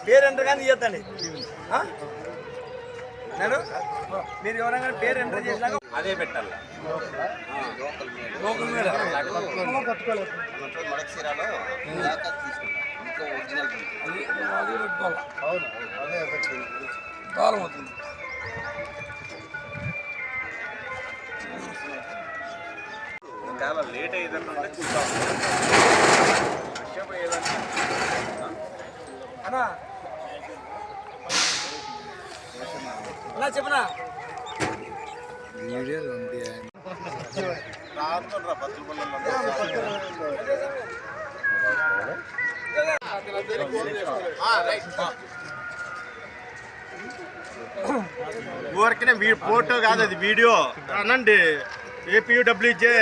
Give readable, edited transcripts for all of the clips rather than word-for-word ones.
పేరు ఎంటర్ కానీ ఇవ్వద్దండి. నేను మీరు ఎవరైనా పేరు ఎంటర్ చేసినాక అదే పెట్టాలి. కాలం అవుతుంది. ఒకవేళ లేట్ అయ్యేదంటే చూద్దాం. అన్నా చెప్పనా ఊరికనే ఫోటో కాదు, అది వీడియో అనండి. ఏపీయూడబ్ల్యూజే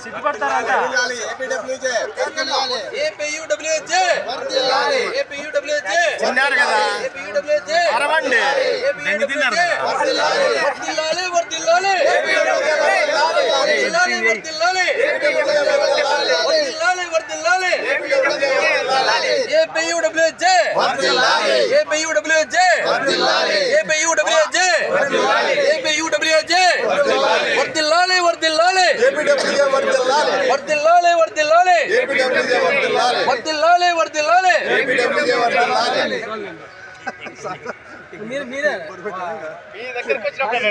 సిగ్గుపడతారంట. తిన్నారు కదా, అరవండి తిన్నారు వర్దిల్లాలి వర్దిల్లాలి వర్దిల్లాలి వర్దిల్లాలి వర్దిల్లాలి వర్దిల్లాలి. మీరే మీ దగ్గరికి వచ్చినప్పుడు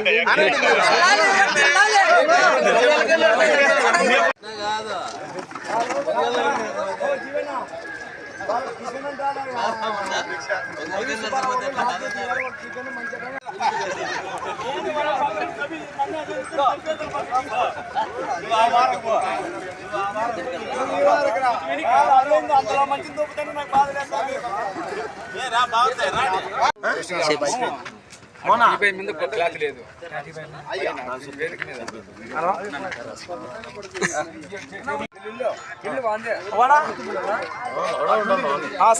మంచి దొప్పుతాను నాకు బాధ లేదు.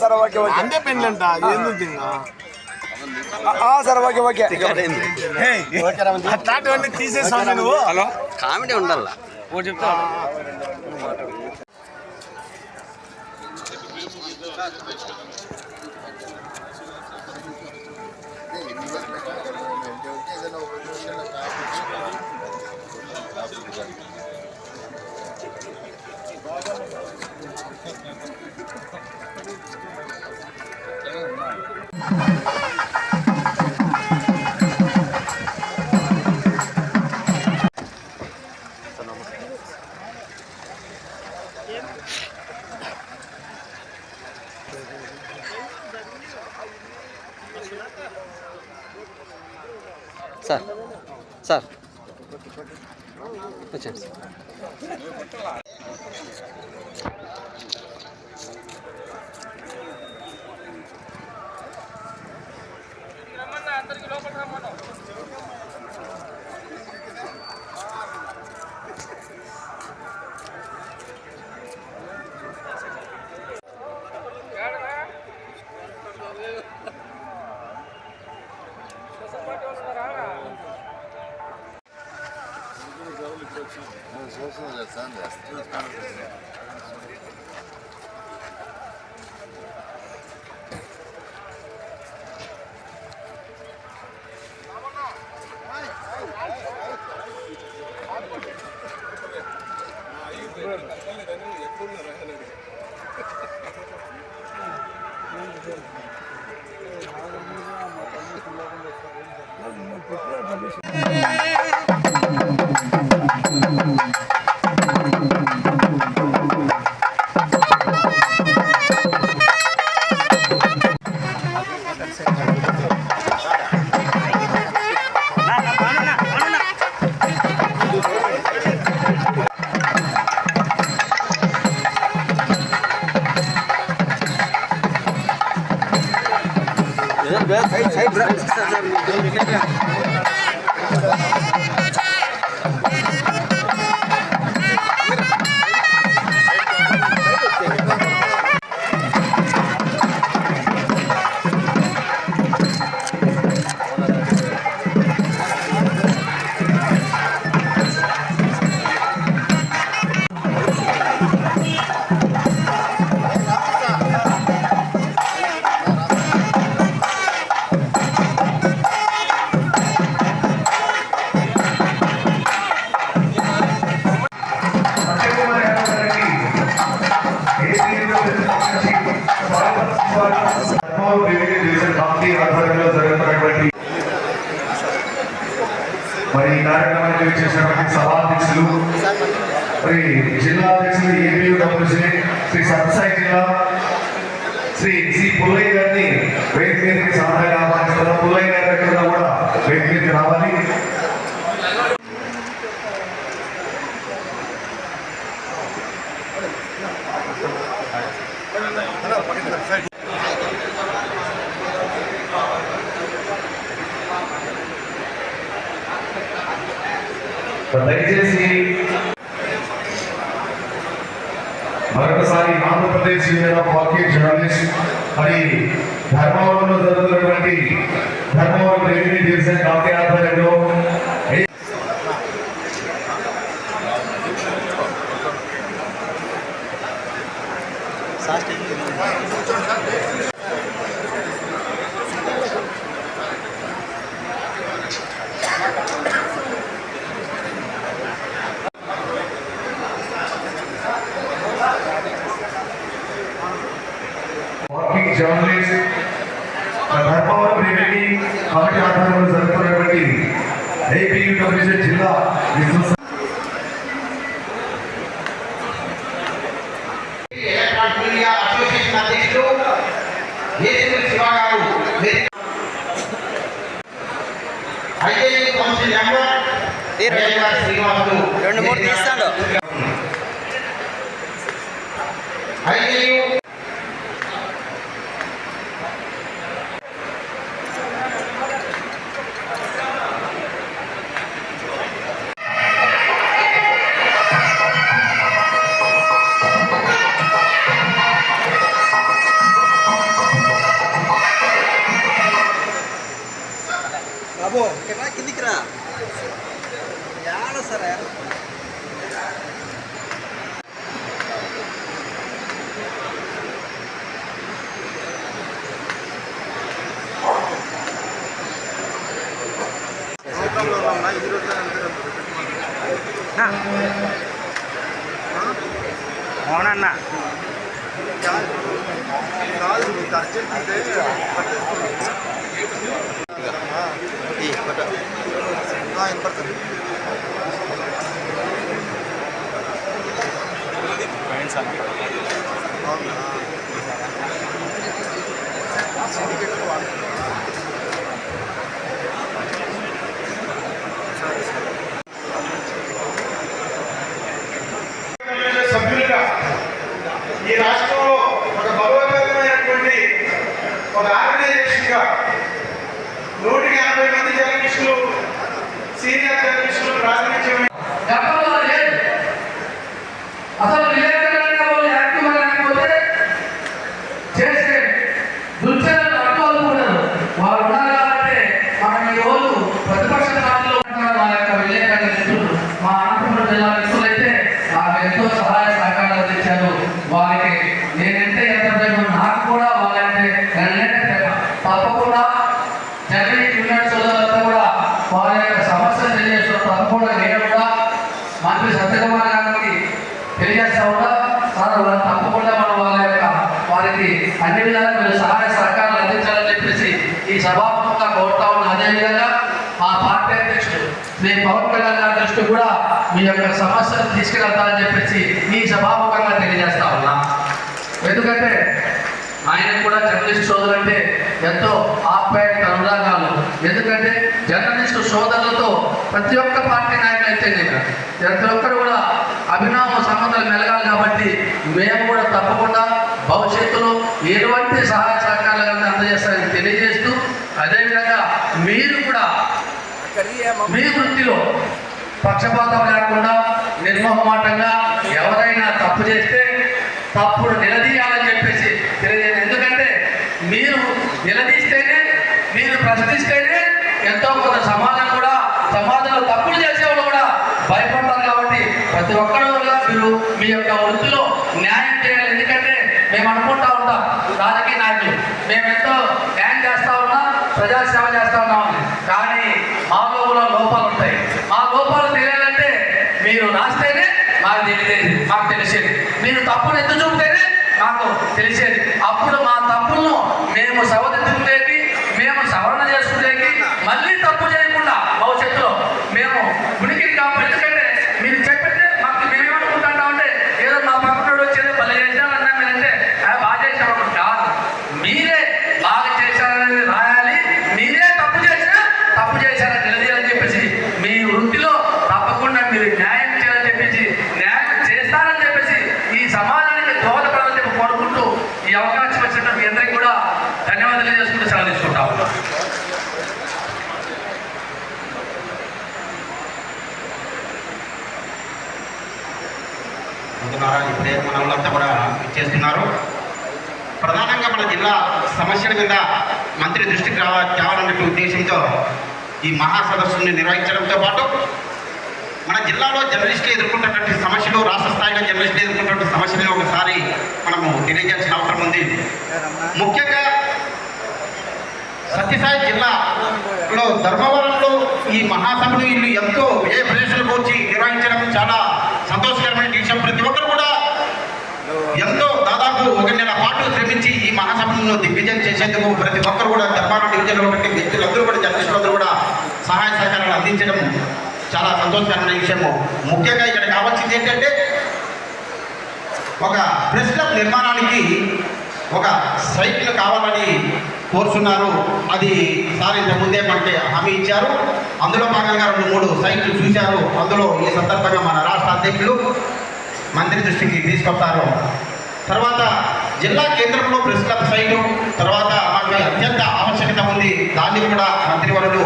సరే ఓకే ఓకే అంతే పెళ్ళంట ఏంది సరే ఓకే ఓకే అట్లాంటివన్నీ తీసేసాను నువ్వు. హలో కామెడీ ఉండాలా చెప్తా. సార్ సార్ వచ్చండి. అందరికి లోపల రమ్మను. మరి ఈ కార్యక్రమానికి చేసినటువంటి సభాధ్యక్షులు మరి జిల్లా అధ్యక్షులు ఏపీడబ్ల్యూసీ శ్రీ సత్సాయి జిల్లా శ్రీ పుల్లయ్య గారిని వేదిక మీదకి సాధారణంగా ఆహ్వానిస్తున్నారు. పుల్లయ్య గారి దగ్గర కూడా వేదిక మీదకి రావాలి. దయచేసి మరొకసారి Andhra Pradesh union of working journalist మరి ధర్మవరంలో జరుగుతున్నటువంటి ధర్మవరం రెవెన్యూ డివిజన్ కమిటీ ఆధ్వర్యంలో working journalist Dharmavaram revenue committee ఆధ్వర్యంలో జరుగుతున్నటువంటి ఏపీడబ్ల్యూసీ జిల్లా మీడియా అసోసియేషన్ అధ్యక్షులు శివ గారు, ఐఏఎం కౌన్సిల్ మెంబర్ శ్రీనివాసులు, 2-3 తీస్తాడు. ఐఏయు బాబు కిందికి రా సరే. అవునన్నా సభ్యులుగా ఈ రాష్ట్రంలో ఒక బలోపేతమైనటువంటి ఒక ఆర్గనైజేషన్గా 180 మంది జర్నలిస్టులు, సీనియర్ జర్నలిస్టులు ప్రాతినిధ్యం అసలు విలేకరులుగా వాళ్ళు యాక్టివ్గా లేకపోతే చేస్తే దుర్చర్యలు అడ్డుకోకూడదు. వాళ్ళు ఉన్నారు కాబట్టి మనం ఈ రోజు ప్రతిపక్ష పార్టీలో మా యొక్క విలేకరుల మిత్రులు, మా అనంతపురం జిల్లా మిత్రులైతే నాకు ఎంతో సహాయ సహకారాలు అందించారు. వారికి నేనంటే ఎంత ప్రేమ, నాకు కూడా వాళ్ళంటే ప్రేమ. తప్పకుండా జర్నలిస్ట్ యూనియన్ సోదరులంతా కూడా వారి యొక్క సమస్యలు తెలియజేస్తున్నారు. తప్పకుండా నేను కూడా మంత్రి సత్యకుమార్ గారికి తెలియజేస్తా కూడా సార్ తప్పకుండా మనం వారికి అన్ని విధాలుగా మీరు సహాయ సహకారాలు అందించాలని చెప్పేసి ఈ సభాముఖంగా కోరుతా ఉన్నా. అదేవిధంగా మా పార్టీ అధ్యక్షుడు శ్రీ పవన్ కళ్యాణ్ గారి దృష్టి కూడా మీ యొక్క సమస్యలు తీసుకెళ్తారని చెప్పేసి ఈ సభాముఖంగా తెలియజేస్తా ఉన్నా. ఎందుకంటే ఆయన కూడా జర్నలిస్ట్ సోదరులు అంటే ఎంతో ఆప్యాయత అనురాగాలు. ఎందుకంటే జర్నలిస్టు సోదరులతో ప్రతి ఒక్క పార్టీ నాయకులు అయితే ప్రతి ఒక్కరు కూడా అభినవ సంబంధాలు మెలగాలి. కాబట్టి మేము కూడా తప్పకుండా భవిష్యత్తులో ఎటువంటి సహాయ సహకారాలు అందజేస్తారని తెలియజేస్తూ, అదేవిధంగా మీరు కూడా మీ వృత్తిలో పక్షపాతం లేకుండా నిర్మోహమాటంగా ఎవరైనా తప్పు చేస్తే తప్పుడు నిలదీయాలని చెప్పేసి తెలియజేయండి. ఎందుకంటే మీరు నిలదీస్తేనే, మీరు ప్రశ్నిస్తేనే ఎంతో కొంత సమాజంలో తప్పులు చేసేవాళ్ళు కూడా భయపడతారు. కాబట్టి ప్రతి ఒక్కరు మీరు మీ యొక్క వృత్తిలో న్యాయం చేయాలి. ఎందుకంటే మేము అనుకుంటా ఉంటాం రాజకీయ నాయకులు మేము ఎంతో న్యాయం చేస్తా ఉన్నాం, ప్రజాసేవ చేస్తా ఉన్నామని. కానీ మాలో కూడా లోపాలు ఉంటాయి. మా లోపాలు తెలియాలంటే మీరు రాస్తేనే మాకు తెలిసేది, మీరు తప్పును ఎత్తు చూపితేనే మాకు తెలిసేది. అప్పుడు మా తప్పులను సోదరులంతా కూడా చేస్తున్నారు. ప్రధానంగా మన జిల్లా సమస్యల మీద మంత్రి దృష్టికి తేవాలనే ఉద్దేశంతో ఈ మహాసదస్సుని నిర్వహించడంతో పాటు మన జిల్లాలో జర్నలిస్టులు ఎదుర్కొంటున్నటువంటి సమస్యలు, రాష్ట్ర స్థాయిలో జర్నలిస్టులు ఎదుర్కొంటున్న సమస్యలను ఒకసారి మనము తెలియజేయాల్సిన అవసరం ఉంది. ముఖ్యంగా సత్యసాయి జిల్లాలో ధర్మవరంలో ఈ మహాసభను వీళ్ళు ఎంతో ఏ ప్రదేశాలకు వచ్చి నిర్వహించడం చాలా సంతోషకరమైన విషయం. ప్రతి ఒక్కరు కూడా ఎంతో దాదాపు 1 నెల పాటు శ్రమించి ఈ మహాసభను దిగ్విజయం చేసేందుకు ప్రతి ఒక్కరు కూడా ధర్మవరం డివిజన్లో ఉన్నటువంటి వ్యక్తులందరూ కూడా జర్నలిస్టులందరూ కూడా సహాయ సహకారాలు అందించడం చాలా సంతోషకరమైన విషయము. ముఖ్యంగా ఇక్కడ కావాల్సింది ఏంటంటే ఒక ప్రెస్ క్లబ్ నిర్మాణానికి ఒక సైట్లు కావాలని కోరుతున్నారు. అది సార్ ఇంతకుముందే మనకి హామీ ఇచ్చారు. అందులో భాగంగా 2-3 సైట్లు చూశారు. అందులో ఈ సందర్భంగా మన రాష్ట్ర అధ్యక్షులు మంత్రి దృష్టికి తీసుకొస్తారు. తర్వాత జిల్లా కేంద్రంలో ప్రెస్ క్లబ్ సైటు తర్వాత మాకు అత్యంత ఆవశ్యకత ఉంది. దాన్ని కూడా మంత్రివర్యులు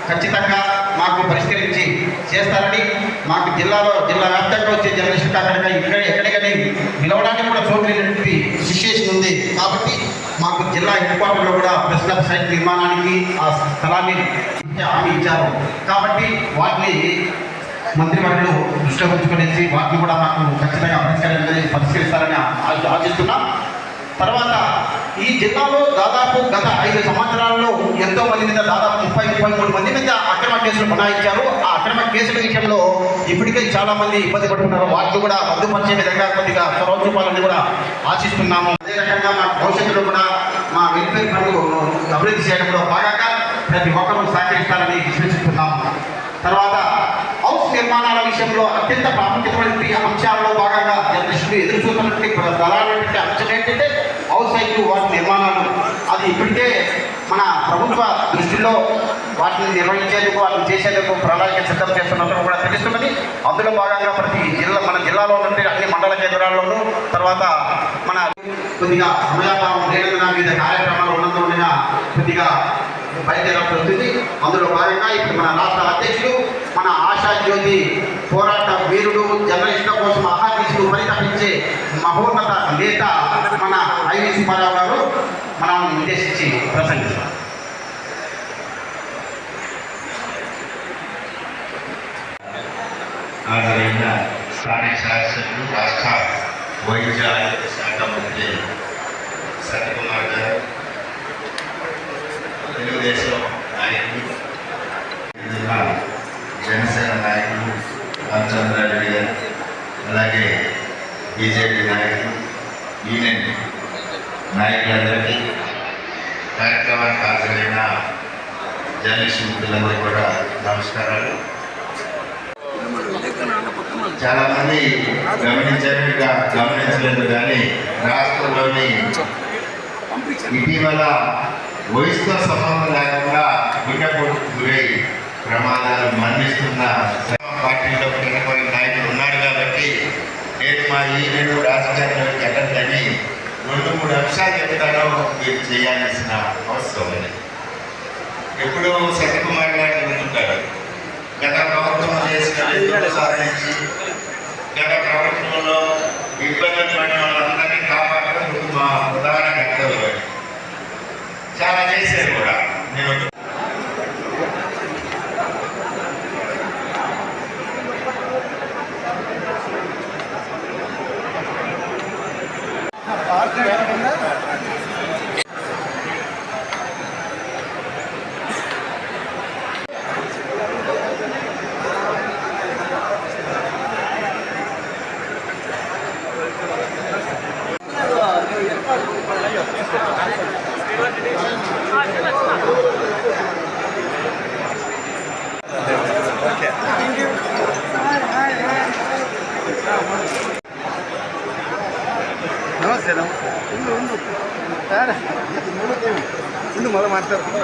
ఖచ్చితంగా మాకు పరిష్కరించి చేస్తారని, మాకు జిల్లా వ్యాప్తంగా వచ్చే జర్నలిస్టు కాకుండా ఎక్కడికని పిలవడానికి కూడా చోట్లేనటువంటి సిచ్యుయేషన్ ఉంది. కాబట్టి మాకు జిల్లా హెడ్ క్వార్టర్లో కూడా ప్రెస్ క్లబ్ సైట్ నిర్మాణానికి ఆ స్థలాన్ని హామీ ఇచ్చారు. కాబట్టి వాటిని మంత్రివర్యులు దృష్టిలో ఉంచుకునేసి వాటిని కూడా మాకు ఖచ్చితంగా పరిష్కరిస్తారని ఆశిస్తున్నాం. తర్వాత ఈ జిల్లాలో దాదాపు గత 5 సంవత్సరాల్లో ఎంతో మంది మీద దాదాపు 30-33 మంది మీద అక్రమ కేసులు బనాయించారు. ఆ అక్రమ కేసుల విషయంలో ఇప్పటికే చాలా మంది ఇబ్బంది పడుతున్నారు. వాటిని కూడా రద్దుపరిచే విధంగా కొద్దిగా చొరవ చూపాలని కూడా ఆశిస్తున్నాము. అదే రకంగా మా భవిష్యత్తులో కూడా మా వెల్ఫేర్ ఫండ్ అభివృద్ధి చేయడంలో భాగంగా ప్రతి ఒక్కరూ సహకరిస్తారని విశ్వసిస్తున్నాము. తర్వాత హౌస్ నిర్మాణాల విషయంలో అత్యంత ప్రాముఖ్యమైనటువంటి అంశాల్లో భాగంగా జర్నలిస్టులు ఎదురు చూస్తున్నటువంటి ప్రధానమైనటువంటి అంశం ఏంటంటే హౌస్ సైట్లు వాటి నిర్మాణాలు. అది ఇప్పటికే మన ప్రభుత్వ దృష్టిలో వాటిని నిర్వహించేందుకు వాటిని చేసేందుకు ప్రణాళిక సిద్ధం చేస్తున్నట్టు కూడా తెలుస్తున్నది. అందులో భాగంగా మన జిల్లాలో నుండి అన్ని మండల కేంద్రాల్లోనూ తర్వాత మన కొద్దిగా సమయాభావం లేనందున వివిధ కార్యక్రమాలు ఉన్నందున కొద్దిగా బయలుదేరాల్సి వస్తుంది. అందులో భాగంగా ఇప్పుడు మన రాష్ట్ర అధ్యక్షులు, మన ఆశాజ్యోతి పోరాట వీరుడు, జర్నలిస్టుల కోసం అహార్నిశలు పరితపించే మహోన్నత నేత మన ఐవి సుబ్బారావు గారు మనల్ని ఉద్దేశించి ప్రసంగిస్తారు. ఆదరైన స్థానిక శాసనసభ్యులు, రాష్ట్ర వైద్య ఆరోగ్య శాఖ మంత్రి సత్యకుమార్ గారు, తెలుగుదేశం నాయకులు, జనసేన నాయకులు రామచంద్రారెడ్డి గారు, అలాగే బీజేపీ నాయకులు, యూనియన్ నాయకులందరికీ, కార్యక్రమానికి హాజరైన జర్నలిస్ట్ మిత్రులందరికీ కూడా నమస్కారాలు. చాలా మంది గమనించలేదు కానీ రాష్ట్రంలోని ఇటీవల వయసుతో సంబంధం లేకుండా గుండెపోటుకు గురై ప్రమాదాలు మరణిస్తున్న పార్టీలో కొన్ని నాయకులు ఉన్నారు. కాబట్టి నేను మా ఈయన రాజకీయాల్లోకి వెళ్ళద్దని 2-3 అంశాలు చెప్తాను, మీరు చేయాల్సిన అవసరం ఉంది. ఎప్పుడూ సత్యకుమార్ గారు ఉంటుంటారు. గత ప్రభుత్వం చేసిన సాధించి గత ప్రభుత్వంలో ఇబ్బందులు పడిన వాళ్ళందరినీ కాపాడడం మా ప్రధాన కర్తవ్యం. చాలా చేశారు కూడా. నేను నమస్తే ఉండు మొదలు మాట్లాడుతున్నా.